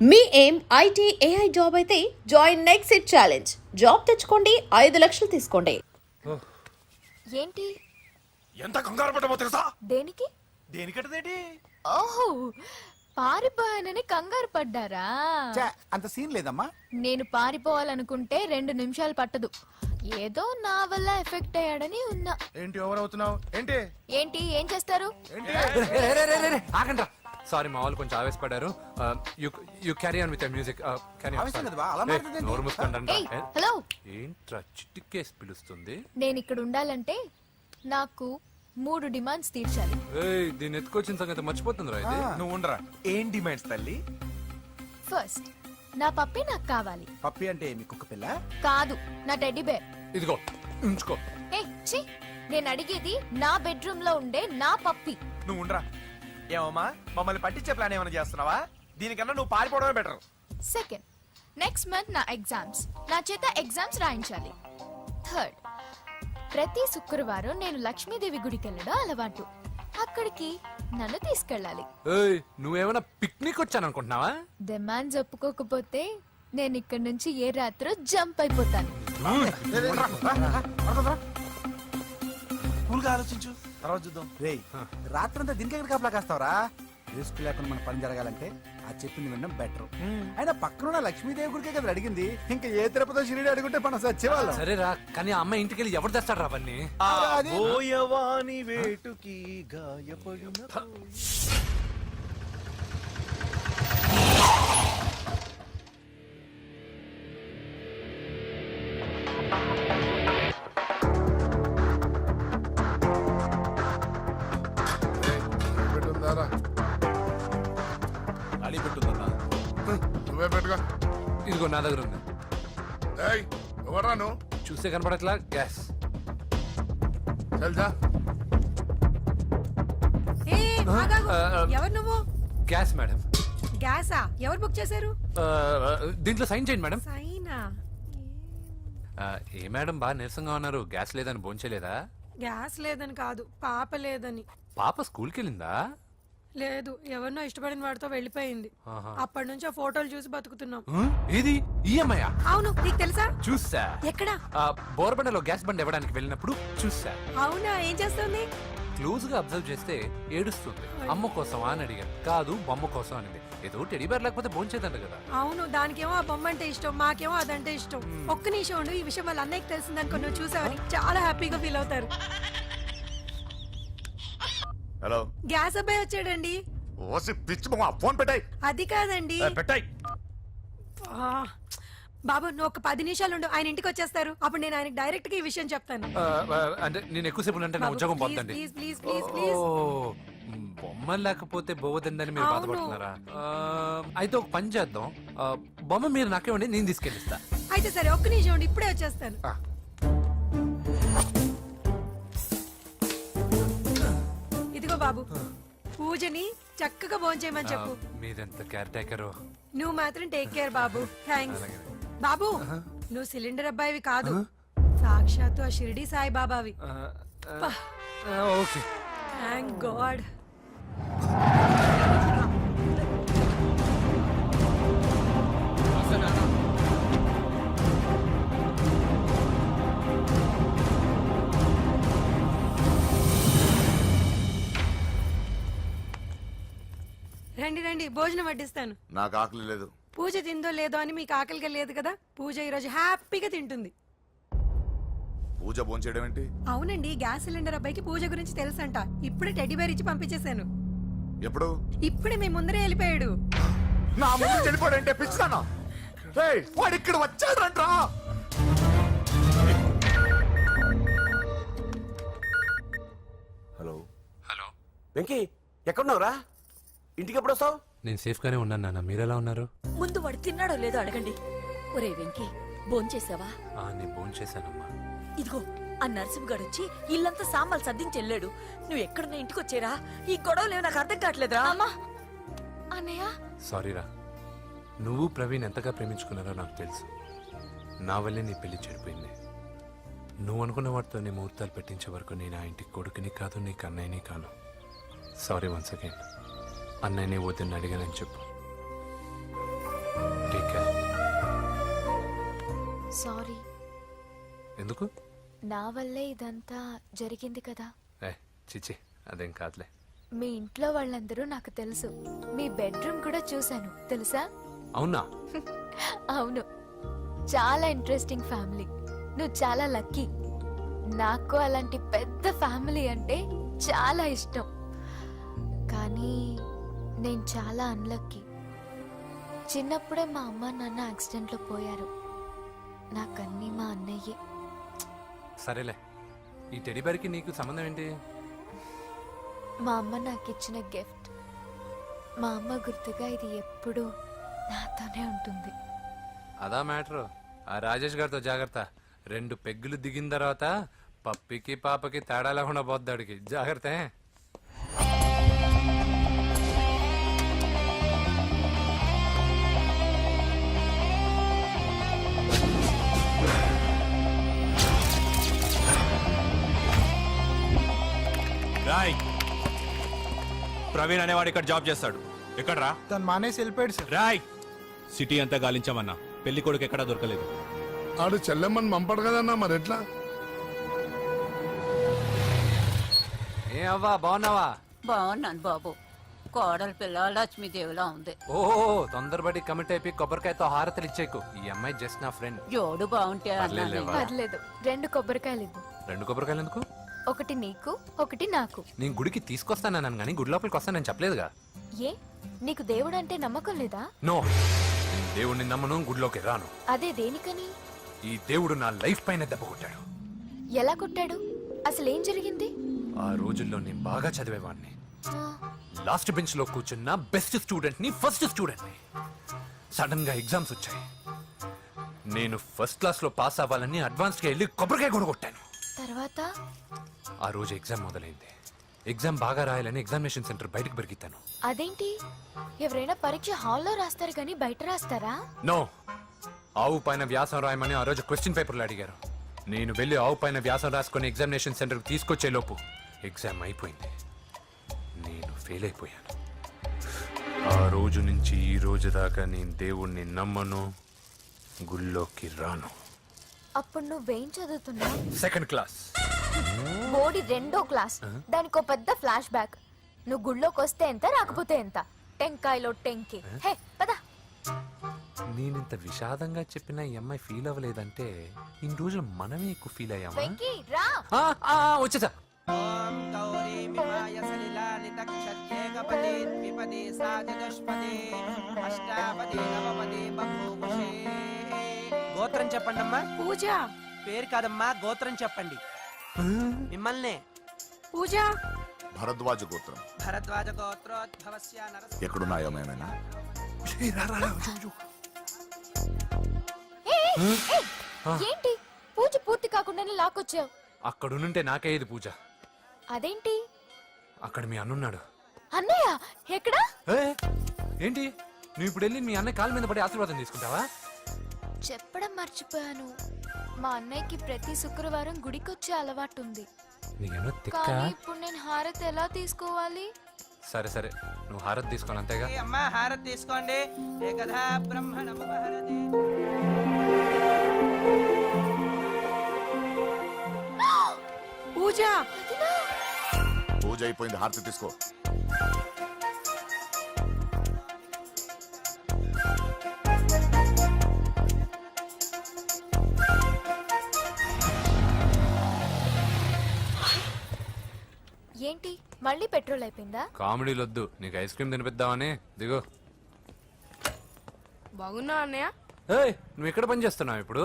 మీ ఏం IT AI job అయితే join next it challenge. Job తెచ్చుకోండి, 5 లక్షలు తీసుకోండి. ఏంటి ఎంత కంగారు పడ్డామో తెలుసా? దేనికి? దేనికటదేటి? ఓహో, పారిపోయానని కంగారు పడ్డారా? అంత సీన్ లేదమ్మా. నేను పారిపోవాలనుకుంటే 2 నిమిషాలు పట్టదు. ఏదో నా వల్ల ఎఫెక్ట్ అయ్యాడని ఉన్నా. ఏంటి ఓవర్ అవుతున్నావు? ఏంటి ఏంటి ఏం చేస్తారు? ఆగండ్రా. సారీ, మా వాళ్ళు కొంచెం ఆవేశపడ్డారు. You carry on with music. నోరు మూసుకోండి. ఏయ్, హలో. ఏంట్రా చిటికేసి పిలుస్తుంది? నేను ఇక్కడ ఉండాలంటే నాకు 3 డిమాండ్స్ తీర్చాలి. ఏయ్, దీన్ని ఎత్తుకొచ్చిన సంగతి మర్చిపోతుందిరా ఇది. నువ్వు ఉండరా. ఏం డిమాండ్స్ తల్లి? ఫస్ట్, నా పప్పి నాకు కావాలి. పప్పి అంటే మీ కుక్క పిల్ల? కాదు, నా టెడ్డీ బేర్. ఇదిగో ఉంచుకో. ఏయ్, ఛీ, నేను అడిగేది నా బెడ్రూమ్ లో ఉండే నా పప్పి. నువ్వు ఉండరా. ఏమమ్మా, మమ్మల్ని పట్టించే ప్లాన్ ఏమైనా చేస్తున్నావా? దీనికన్నా నువ్వు పారిపోవడమే బెటర్. సెకండ్, నెక్స్ట్ మంత్ నా ఎగ్జామ్స్, నా చేత ఎగ్జామ్స్ రాయించాలి. థర్డ్, ప్రతి శుక్రవారం నేను లక్ష్మీదేవి గుడికి వెళ్ళడం అలవాటు. అక్కడికి నన్ను తీసుకెళ్ళాలి. ఏయ్, నువ్వేమైనా పిక్నిక్ వచ్చాను అనుకుంటున్నావా? డిమాండ్స్ ఒప్పుకోకపోతే నేను ఇక్కడ నుంచి ఏ రాత్రో జంప్ అయిపోతాను. కూల్గా ఆలోచించు, తర్వాత చూద్దాం. రేయ్, రాత్రంతా దీనికి ఎక్కడ కాపలా కాస్తావరా? రిస్క్ లేకుండా మన పని జరగాలంటే ఆ చెప్పింది వినడం బెటర్. అయినా పక్కన లక్ష్మీదేవి గుడికే కదా అడిగింది. ఇంకా ఏ తిరుపతి షిరిడి అడుగుంటే మనం సచ్చేవాళ్ళం. సరేరా, కానీ ఆ అమ్మాయి ఇంటికి వెళ్ళి ఎవరు తెస్తాడు రా అవన్నీ? బోయవాని వేటుకి గాయపడిన ఖాళీ పెట్టుందన్నా. నువ్వే పెట్టుగా. ఇదిగో నా దగ్గర ఉంది. ఏయ్, ఎవరా నువ్వు? చూస్తే కనపడట్లా? గ్యాస్. తెలుసా? ఎవరు నువ్వు? Gas madam. గ్యాసా? ఎవరు బుక్ చేశారు? దీంట్లో సైన్ చేయండి మేడం. సైనా? ఏ మేడం బాగా నీరసంగా ఉన్నారు? గ్యాస్ లేదని భోంచలేదా? గ్యాస్ లేదని కాదు, పాప లేదని. పాప స్కూల్కి వెళ్ళిందా? లేదు, ఎవరినో ఇష్టపడిన వాడితో వెళ్ళిపోయింది. అప్పటి నుంచి ఆ ఫోటోలు చూసి బతుకుతున్నాం. ఇది ఈఎంఐ? అవును, నీకు తెలుసా? చూసా. ఎక్కడా? బోర్బండలో గ్యాస్ బండ్ ఇవ్వడానికి వెళ్ళినప్పుడు చూసా. అవునా, ఏం చేస్తుంది? క్లోజ్ గా అబ్జర్వ్ చేస్తే ఏడుస్తుంది. అమ్మ కోసమా అని అడిగాను. కాదు, బొమ్మ కోసం అనింది. ఏదో టెడీ బేర్ లేకపోతే భోంచేదంట కదా. అవును, దానికేమో ఆ బొమ్మ అంటే ఇష్టం, మాకేమో అదంటే ఇష్టం. ఒక్క నిమిషం ఉండు, ఈ విషయం వాళ్ళ అన్నయ్యకి తెలిసిందనుకో, నువ్వు చూసావని చాలా హ్యాపీగా ఫీల్ అవుతారు. హలో, గ్యాస్ అబ్బాయి వచ్చాడండి. ఓసి పిచ్చి బొమ్మ, ఫోన్ పెట్టాయి. అది కాదండి. పెట్టాయి. బాబు, నువ్వు ఒక 10 నిమిషాలు ఉండు, ఆయన ఇంటికి వచ్చేస్తారు. అప్పుడు నేను ఆయనకి డైరెక్ట్ గా ఈ విషయం చెప్తాను. అంటే నేను ఎక్కువసేపు అంటే నా ఉద్యోగం పోతుందండి. Please please please please. బొమ్మ లేకపోతే బోవదండి మీరు అవును. బాధపడుతున్నారా? అయితే ఒక పని చేద్దాం. బొమ్మ మీరు నాకేమండి, నేను తీసుకెళ్ళిస్తా. అయితే సరే, ఒక్క నిమిషం ఉండి ఇప్పుడే వచ్చేస్తాను. ఇదిగో బాబు, పూజని చక్కగా భోంచేయమని చెప్పు. మీరెంత కేర్ టేకరు. నువ్వు మాత్రం టేక్ కేర్ బాబు. థ్యాంక్స్. బాబు, నువ్వు సిలిండర్ అబ్బాయివి కాదు, సాక్షాత్తు ఆ షిరిడి సాయి బాబావి. Okay, thank god. రండి రండి, భోజనం వడ్డిస్తాను. నాకు ఆకలి లేదు. పూజ తిందో లేదో అని మీకు ఆకలిగా లేదు కదా. పూజ ఈరోజు హ్యాపీగా తింటుంది. పూజ భోంచేయడం ఏంటి? అవునండి, గ్యాస్ సిలిండర్ అబ్బాయికి పూజ గురించి తెలుసంట. ఇప్పుడే టెడ్డీ బేర్ ఇచ్చి పంపించేశాను. ఎప్పుడు? ఇప్పుడే మీ ముందరే వెళ్ళిపోయాడు. నా ముందు చెడిపోడంటే పిచ్చిదానా? వాడు ఇక్కడ వచ్చాడంట్రా. హలో హలో వెంకీ, ఎక్కడున్నావురా? ఇంటికి ఎప్పుడు వస్తావు? నేను సేఫ్ గానే ఉన్నాను నాన్న. మీరెలా ఉన్నారు? ముందు వాడు తిన్నాడో లేదో అడగండి. ఒరే వెంకీ, భోంచేసావా? నేను భోంచేశానమ్మా. ఇదిగో, ఆ నరసింహగాడు వచ్చి ఇల్లంతా సామాన్లు సర్దించి వెళ్ళాడు. నువ్వు ఎక్కడున్నా ఇంటికి వచ్చేరా. ఈ గొడవలేవు నాకు అర్థం కావట్లేదురా. అమ్మా, అన్నయ్య. సారీరా. నువ్వు ప్రవీణ్ ఎంతగా ప్రేమించుకున్నారో నాకు తెలుసు. నా వల్లే నీ పెళ్లి చెడిపోయింది. నువ్వు అనుకున్న వాటితో నీ ముహూర్తాలు పెట్టించే వరకు నేను ఆ ఇంటికి కొడుకుని కాదు, నీకు అన్నయ్యని కాను. Sorry once again. అన్నయ్యని వద్దని అడిగానని చెప్పు. సారీ, ఎందుకు? నా వల్లే ఇదంతా జరిగింది కదా. ఏ చిచి, అదేం కాదులే. మీ ఇంట్లో వాళ్ళందరూ నాకు తెలుసు. మీ బెడ్రూమ్ కూడా చూశాను, తెలుసా? అవునా? అవును, చాలా ఇంట్రెస్టింగ్ ఫ్యామిలీ. నువ్వు చాలా లక్కీ. నాకు అలాంటి పెద్ద ఫ్యామిలీ అంటే చాలా ఇష్టం. కానీ నేను చాలా అన్లక్కీ. చిన్నప్పుడే మా అమ్మ నాన్న యాక్సిడెంట్లో పోయారు. నాకన్నీ మా అన్నయ్యే. సరేలే, ఈ టెడీబేర్కి నీకు సంబంధం ఏంటి? మా అమ్మ నాకు ఇచ్చిన గిఫ్ట్. మా అమ్మ గుర్తుగా ఇది ఎప్పుడూ నాతోనే ఉంటుంది. అదా మ్యాటర్. ఆ రాజేష్ గారితో జాగ్రత్త. 2 పెగ్గులు దిగిన తర్వాత పప్పికి పాపకి తేడా లేకుండా పోద్దాడికి. జాగ్రత్త. రాయ్, ప్రవీణ్ అనేవాడు ఇక్కడ జాబ్ చేస్తాడు. ఎక్కడ్రా? తను మానేసి వెళ్ళిపోయాడు సార్. రాయ్, సిటీ అంతా గాలించామన్నా, పెళ్లి కొడుకు ఎక్కడా దొరకలేదు. ఆడు చెల్లెమ్మని పంపడు కదన్నా, మరి ఎట్లా? ఏ అవ్వా, బాగున్నావా? బాగున్నాను బాబు. కోడల పిల్ల లక్ష్మీదేవిలా ఉంది. ఓ తొందరపడి కమిట్ అయిపోయి కొబ్బరికాయతో హారతలు ఇచ్చేకు. ఈ అమ్మాయి జస్ట్ నా ఫ్రెండ్. జోడు బాగుంటే పర్లేదులే, అన్నాను. వా. పర్లేదు, 2 కొబ్బరికాయలు ఇవ్వు. 2 కొబ్బరికాయలు ఎందుకు? ఒకటి నీకు, ఒకటి నాకు. నేను గుడికి తీసుకొస్తానన్నాను కానీ గుడి లోపలికి వస్తానని చెప్పలేదుగా. ఏ, నీకు దేవుడు అంటే నమ్మకం లేదా? నో, నేను దేవుడిని నమ్మను, గుడిలోకి రాను. అదే దేనికని? ఈ దేవుడు నా లైఫ్ పైన దెబ్బ కొట్టాడు. ఎలా కొట్టాడు? అసలేం జరిగింది? ఆ రోజుల్లో నేను బాగా చదివేవాడిని. ఆ, లాస్ట్ బెంచ్ లో కూర్చున్న బెస్ట్ స్టూడెంట్ ని, ఫస్ట్ స్టూడెంట్ ని. సడన్ గా ఎగ్జామ్స్ వచ్చాయి. నేను ఫస్ట్ క్లాస్ లో పాస్ అవ్వాలని అడ్వాన్స్ గా వెళ్ళి కొబ్బరికాయ కూడా కొట్టాను. తర్వాత? ఆ రోజు ఎగ్జామ్ మొదలైంది. ఎగ్జామ్ బాగా రాయాలని ఎగ్జామినేషన్ సెంటర్ బయటకు పెరిగితాను. అదేంటి, ఎవరైనా పరీక్ష హాల్లో రాస్తారు కానీ బయట రాస్తారా? నో, ఆవు పైన వ్యాసం రాయమని ఆ రోజు క్వశ్చన్ పేపర్లు అడిగారు. నేను వెళ్ళి ఆవు పైన వ్యాసం రాసుకొని ఎగ్జామినేషన్ సెంటర్ తీసుకొచ్చే లోపు ఎగ్జామ్ అయిపోయింది. నేను ఫెయిల్ అయిపోయాను. ఆ రోజు నుంచి ఈ రోజు దాకా నేను దేవుణ్ణి నమ్మను, గుళ్ళోకి రాను. అప్పుడు నువ్వేం చదువుతున్నావు? Second class. బోడి 2వ క్లాస్. దానికో పెద్ద ఫ్లాష్ బ్యాక్. నువ్వు గుళ్ళోకి వస్తే ఎంత, రాకపోతే ఎంత. టెంకాయలో టెంకి. హే పద. నేనింత విషాదంగా చెప్పిన ఈ అమ్మాయి ఫీల్ అవ్వలేదంటే ఇన్ని రోజులు మనమే ఎక్కువ ఫీల్ అయ్యామా? వెంకీ రా. వచ్చేసా. గోత్రం చెప్పండి అమ్మా. పూజ. పేరు కాదమ్మా, గోత్రం చెప్పండి. మిమ్మల్నే. పూజ. భరద్వాజ గోత్రం. భరద్వాజ గోత్రోద్భవస్య నరసింహ. ఎక్కడున్నాయో మేమైనా? ఏంటి పూజ పూర్తి కాకుండానే లాక్కొచ్చావు? అక్కడుంటే నాకే ఇది పూజ. అదేంటి? అక్కడ మీ అన్నున్నాడు. అన్నయ్య ఎక్కడా? ఏంటి నువ్వు ఇప్పుడు వెళ్ళి మీ అన్నయ్య కాళ్ళ మీద పడి ఆశీర్వాదం తీసుకుంటావా? చెప్పడం మర్చిపోయాను. మా అన్నయ్యకి ప్రతి శుక్రవారం గుడికొచ్చే అలవాటు ఉంది. నీకేమో తిక్క. కానీ ఇప్పుడు నేను హారతి ఎలా తీసుకోవాలి? సరే సరే, నువ్వు హారతి తీసుకోవాలి అంతేగా. ఏ అమ్మా, హారతి తీసుకోండి. ఏకదా బ్రహ్మణముపహరతి. పూజ. పూజ అయిపోయింది, హారతి తీసుకో. ఏంటి మళ్ళీ పెట్రోల్ అయిపోయిందా? కామెడీలు వద్దు, నీకు ఐస్ క్రీమ్ తినిపిద్దామని. దిగు. బాగున్నా అన్నయ్య? ఏయ్, నువ్వు ఎక్కడ పని చేస్తున్నావు ఇప్పుడు?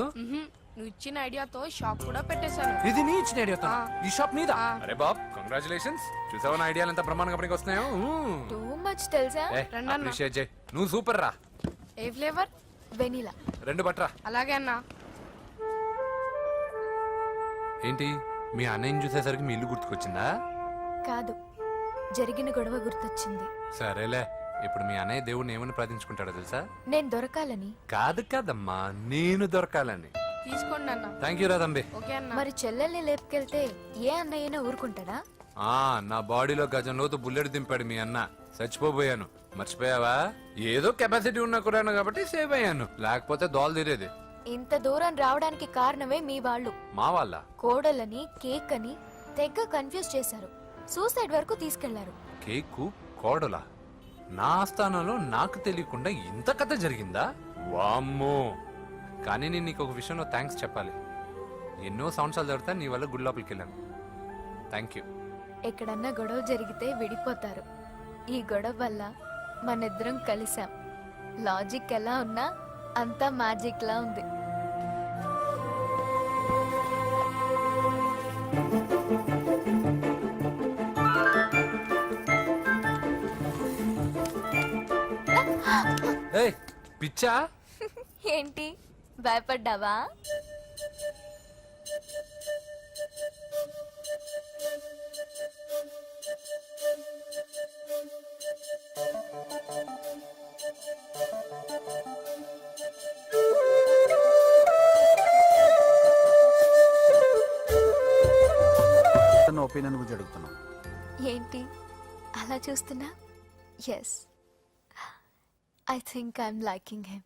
నువ్వు ఇచ్చిన ఐడియాతో షాప్ కూడా పెట్టేశాను. ఇది నీ ఇచ్చిన ఐడియా. ఈ షాప్ నీదా? అరే బాబ్, కంగ్రాచులేషన్స్. చూసావా నా ఐడియాలు ఎంత బ్రహ్మాండంగా పనికి వస్తున్నాయో? టూ మచ్ తెలుసా? అప్రిషియేట్ చేయి. నువ్వు సూపర్ రా. ఏ ఫ్లేవర్? వెనీలా. 2 బట్రా. అలాగే అన్నా. ఏంటి మీ అన్నయ్యని చూసేసరికి మీ ఇల్లు గుర్తుకొచ్చిందా? కాదు, జరిగిన గొడవ గుర్తొచ్చింది. సరేలే, ఇప్పుడు మీ అన్నయ్య దేవుడిని ఏమని ప్రార్థించుకుంటాడో తెలుసా? నేను దొరకాలని. కాదు కాదమ్మా, నేను దొరకాలని. తీసుకోండి అన్న. థ్యాంక్ యూ రా తంబి. ఓకే అన్న. మరి చెల్లెల్ని లేపుకెళ్తే ఏ అన్నయ్యనా ఊరుకుంటాడా? నా బాడీలో గజం లోతు బుల్లెట్ దింపాడు మీ అన్న. చచ్చిపోబోయాను, మర్చిపోయావా? ఏదో కెపాసిటీ ఉన్న కురాను కాబట్టి సేవ్ అయ్యాను, లేకపోతే దోలు తీరేది. ఇంత దూరం రావడానికి కారణమే మీ వాళ్ళు. మా వాళ్ళ కోడలని కేక్ అని తెగ కన్ఫ్యూజ్ చేశారు. సూసైడ్ వరకు తీసుకెళ్లారు. కేకు కోడలా? నా ఆస్థానంలో నాకు తెలియకుండా ఇంత కథ జరిగిందా? వామ్మో! కానీ నేను నీకు ఒక విషయంలో థ్యాంక్స్ చెప్పాలి. ఎన్నో సంవత్సరాలు జరుగుతా నీ వల్ల గుడి లోపలికి వెళ్ళాను. Thank you. ఎక్కడన్నా గొడవ జరిగితే విడిపోతారు. ఈ గొడవ వల్ల మనిద్దరం కలిసాం. లాజిక్ ఎలా ఉన్నా అంతా మ్యాజిక్ లా ఉంది. ఏయ్ పిచ్చా? ఏంటి భయపడ్డావా? ఒపీనియన్ గురించి అడుగుతున్నాం. ఏంటి అలా చూస్తున్నా? Yes, I think I'm liking him.